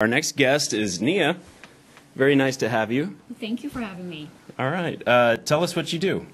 Our next guest is Nia. Very nice to have you. Thank you for having me. All right. Tell us what you do.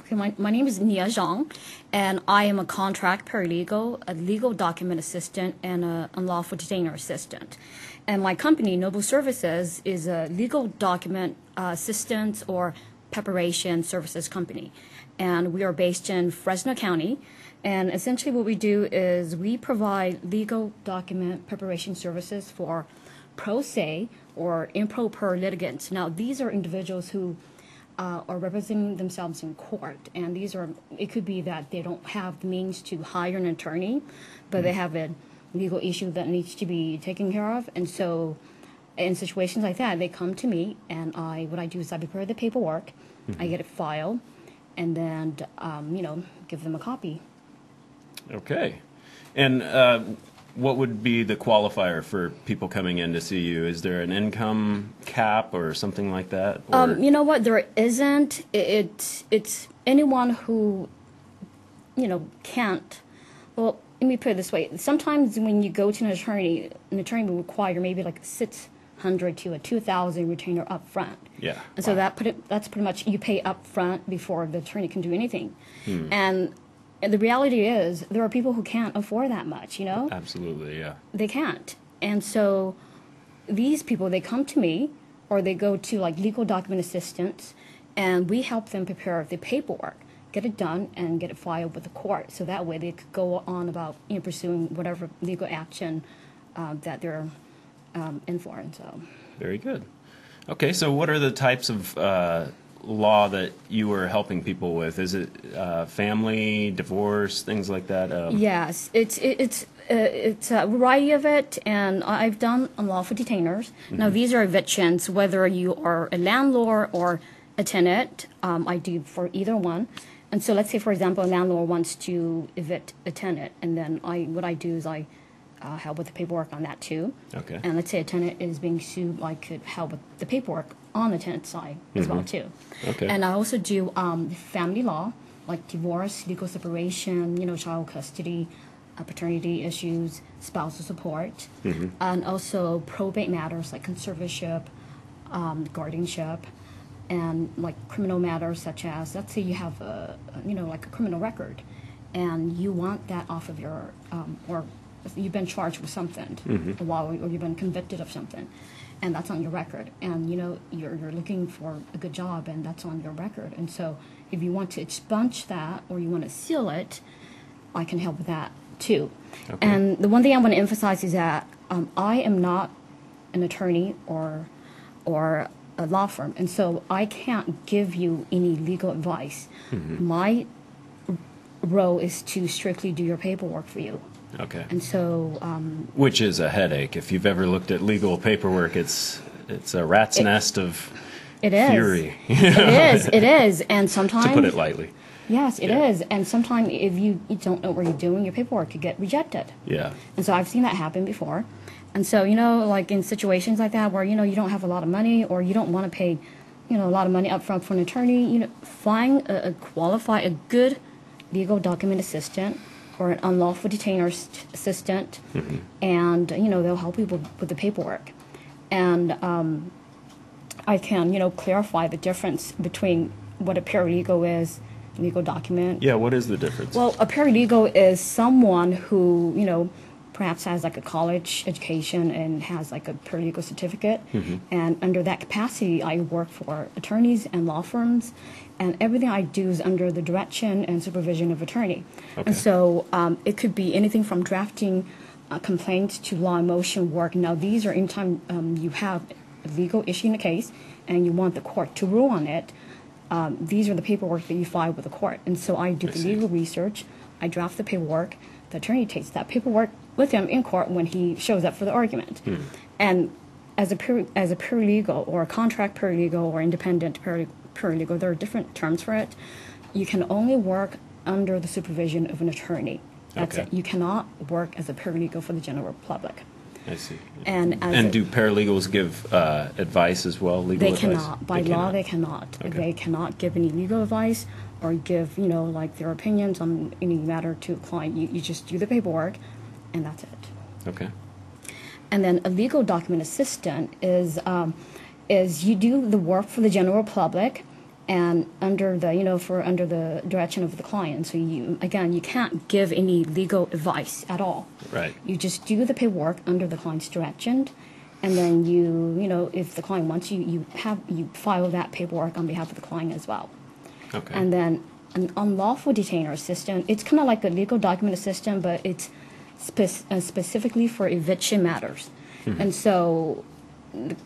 Okay, my name is Nia Xiong, and I am a contract paralegal, a legal document assistant, and a unlawful detainer assistant. And my company, Noble Services, is a legal document assistance or preparation services company. And we are based in Fresno County. And essentially what we do is we provide legal document preparation services for pro se or improper litigants. Now, these are individuals who are representing themselves in court, and it could be that they don't have the means to hire an attorney, but they have a legal issue that needs to be taken care of. And so in situations like that, they come to me, and what I do is I prepare the paperwork, I get it filed, and then, give them a copy. Okay. And what would be the qualifier for people coming in to see you? Is there an income cap or something like that? You know what? There isn't. It's anyone who, can't. Well, let me put it this way. Sometimes when you go to an attorney will require maybe like $600 to $2,000 retainer up front. Yeah. And so that's pretty much you pay up front before the attorney can do anything. And the reality is there are people who can't afford that much, Absolutely, yeah. They can't. And so these people, they come to me or they go to like legal document assistants, and we help them prepare the paperwork, get it done, and get it filed with the court. So that way they could go on about pursuing whatever legal action that they're in for. And so. Very good. Okay, so what are the types of law that you were helping people with? Is it family, divorce, things like that? Yes, it's a variety of it, and I've done unlawful detainers. Now, these are evictions, whether you are a landlord or a tenant. I do for either one. And so let's say, for example, a landlord wants to evict a tenant, and then what I do is I help with the paperwork on that too. Okay. And let's say a tenant is being sued, I could help with the paperwork on the tenant side as well too. Okay. And I also do family law, like divorce, legal separation, child custody, paternity issues, spousal support, and also probate matters like conservatorship, guardianship, and like criminal matters such as, let's say you have like a criminal record, and you want that off of your or you've been charged with something a while, or you've been convicted of something, and that's on your record, and you're looking for a good job, and that's on your record. And so if you want to expunge that or you want to seal it, I can help with that too. Okay. And the one thing I want to emphasize is that I am not an attorney or a law firm, and so I can't give you any legal advice. My role is to strictly do your paperwork for you. Okay. And so, which is a headache. If you've ever looked at legal paperwork, it's a rat's nest of fury. It is, and sometimes, to put it lightly. Yes, it is, and sometimes if you don't know what you're doing, your paperwork could get rejected. Yeah. And so I've seen that happen before, and so like in situations like that where you don't have a lot of money or you don't want to pay, a lot of money up front for an attorney, find a good legal document assistant or an unlawful detainer assistant, and they'll help you with the paperwork. And I can clarify the difference between what a paralegal is, legal document. Yeah, what is the difference? Well, a paralegal is someone who perhaps has like a college education and has like a paralegal certificate, and under that capacity I work for attorneys and law firms, and everything I do is under the direction and supervision of attorney. Okay. And so it could be anything from drafting complaints to law in motion work. Now these are anytime you have a legal issue in a case and you want the court to rule on it, these are the paperwork that you file with the court. And so I do the legal research, I draft the paperwork, the attorney takes that paperwork with him in court when he shows up for the argument. And as a paralegal or a contract paralegal or independent paralegal, there are different terms for it. You can only work under the supervision of an attorney. That's it. You cannot work as a paralegal for the general public. I see. And do paralegals give advice as well, legal advice? They cannot. By law, they cannot. Okay. They cannot give any legal advice or give, like their opinions on any matter to a client. You just do the paperwork, and that's it. Okay. And then a legal document assistant is you do the work for the general public, and under the under the direction of the client. So you can't give any legal advice at all. Right. You just do the paperwork under the client's direction, and then if the client wants you file that paperwork on behalf of the client as well. Okay. And then an unlawful detainer assistant, it's kind of like a legal document assistant, but it's specifically for eviction matters. And so, and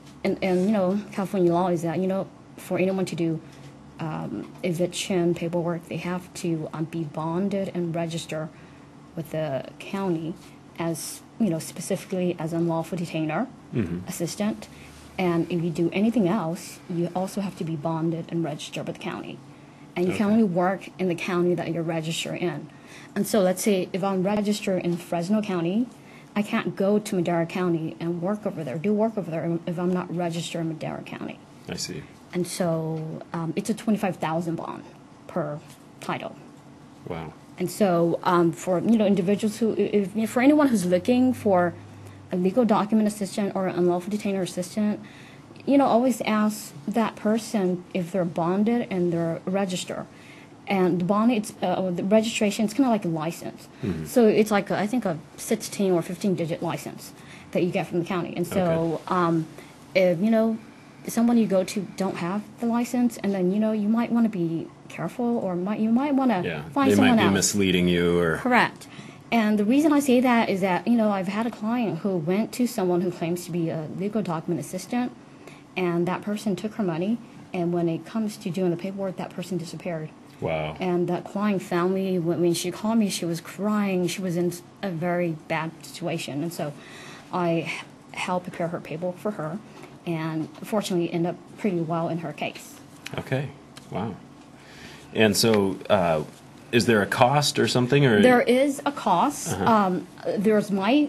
California law is that, for anyone to do eviction paperwork, they have to be bonded and register with the county as, specifically as unlawful detainer assistant. And if you do anything else, you also have to be bonded and registered with the county. And you can only work in the county that you're registered in. And so let's say if I'm registered in Fresno County, I can't go to Madera County and do work over there if I'm not registered in Madera County. I see. And so it's a $25,000 bond per title. Wow. And so for individuals for anyone who's looking for a legal document assistant or an unlawful detainer assistant, always ask that person if they're bonded and they're registered. And the bond, the registration, it's kind of like a license. So it's like I think a 16 or 15-digit license that you get from the county. And so if someone you go to don't have the license, and then you might want to be careful, or you might want to find they someone might be else. misleading you, or Correct. And the reason I say that is that I've had a client who went to someone who claims to be a legal document assistant, and that person took her money, and when it comes to doing the paperwork, that person disappeared. Wow. And that client found me. When she called me, she was crying. She was in a very bad situation. And so I helped prepare her paperwork for her, and fortunately ended up pretty well in her case. Okay. Wow. And so is there a cost or something? Or There is a cost. There's my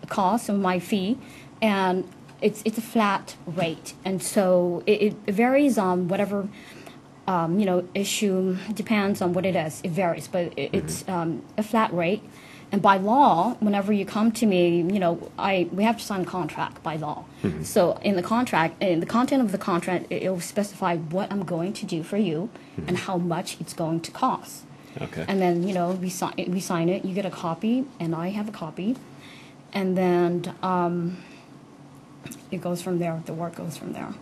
cost and my fee, and it's a flat rate. And so it varies on whatever issue, depends on what it is. It varies, but it's a flat rate. And by law, whenever you come to me, we have to sign a contract by law. So in the contract, in the content of the contract, it will specify what I'm going to do for you and how much it's going to cost. Okay. And then we sign it. You get a copy, and I have a copy, and then it goes from there. The work goes from there.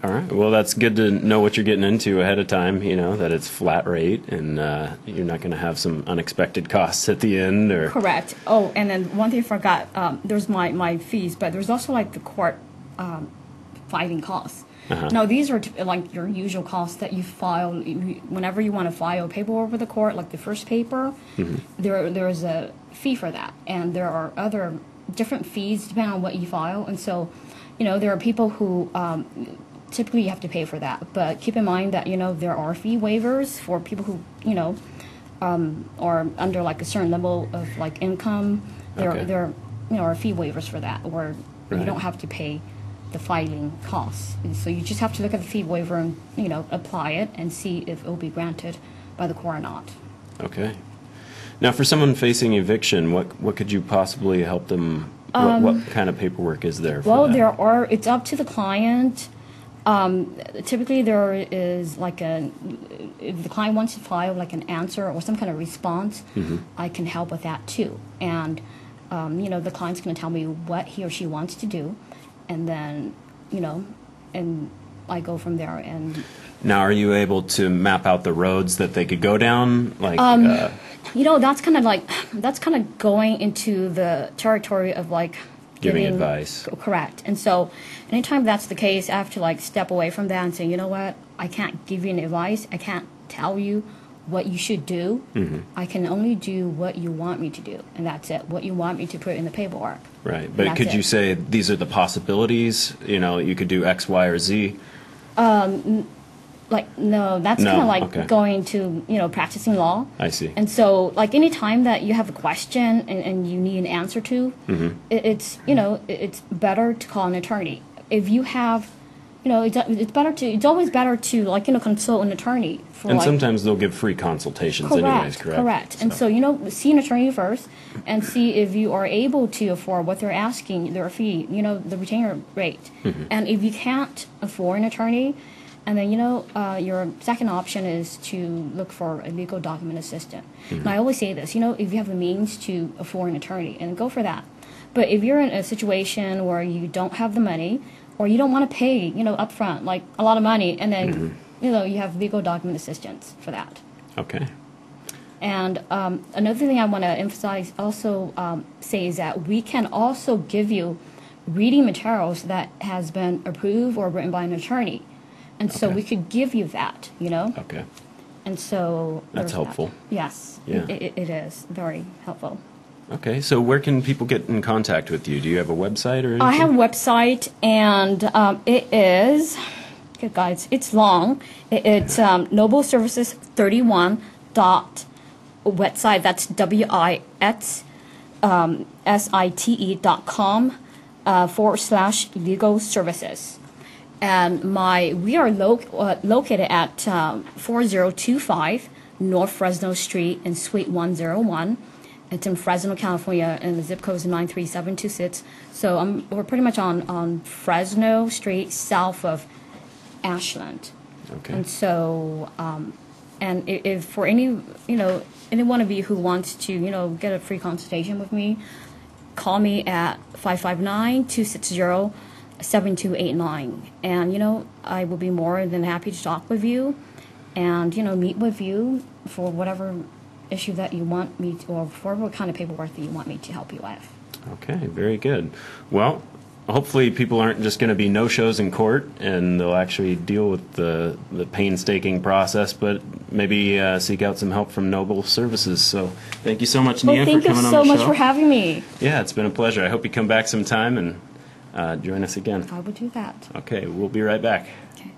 All right. Well, that's good to know what you're getting into ahead of time, that it's flat rate, and you're not going to have some unexpected costs at the end. Or Correct. Oh, and then one thing I forgot, there's my fees, but there's also like the court filing costs. Now, these are like your usual costs that you file whenever you want to file paperwork with the court, like the first paper. There's a fee for that, and there are other different fees depending on what you file. And so, there are people who typically you have to pay for that, but keep in mind that there are fee waivers for people who are under like a certain level of like income. There are fee waivers for that, where you don't have to pay the filing costs. So you just have to look at the fee waiver and apply it and see if it will be granted by the court or not. Okay. Now, for someone facing eviction, what could you possibly help them? What kind of paperwork is there? For that? It's up to the client. Typically, there is like if the client wants to file like an answer or some kind of response, I can help with that too. And the client's going to tell me what he or she wants to do, and then and I go from there. And now, are you able to map out the roads that they could go down? Like, that's kind of going into the territory of like giving advice. Correct. And so anytime that's the case, I have to like step away from that and say, you know what, I can't give you any advice. I can't tell you what you should do. I can only do what you want me to do, and that's it. What you want me to put in the paperwork. Right. But could you say these are the possibilities? You could do X, Y, or Z? No, that's kind of like going to, practicing law. I see. And so, like, any time that you have a question and you need an answer to, it's better to call an attorney. If you have, it's always better to consult an attorney for And sometimes they'll give free consultations anyways, correct? Correct. And so, see an attorney first and see if you are able to afford what they're asking, their fee, the retainer rate. And if you can't afford an attorney, and then, your second option is to look for a legal document assistant. And I always say this, if you have the means to afford an attorney, and go for that. But if you're in a situation where you don't have the money, or you don't want to pay, upfront, like a lot of money, and then, you have legal document assistance for that. Okay. And another thing I want to emphasize also say is that we can also give you reading materials that has been approved or written by an attorney. And so we could give you that, Okay. And so That's helpful. Yes, Yeah. it is very helpful. Okay, so where can people get in contact with you? Do you have a website or anything? I have a website, and it is, okay, guys, it's long. It's Noble Services 31 dot website. That's WISITE.com /legal services. And we are located at 4025 North Fresno Street in Suite 101. It's in Fresno, California, and the zip code is 93726. So we're pretty much on Fresno Street, south of Ashland. Okay. And so, and if for any one of you who wants to get a free consultation with me, call me at 559-260-7289, and I will be more than happy to talk with you, and meet with you for whatever issue that you want me to, or for what kind of paperwork that you want me to help you with. Okay, very good. Well, hopefully people aren't just going to be no-shows in court, and they'll actually deal with the painstaking process, but maybe seek out some help from Noble Services. So thank you so much, Nia, for coming on the show. Thank you so much for having me. Yeah, it's been a pleasure. I hope you come back sometime and join us again. I will do that. Okay, we'll be right back. Okay.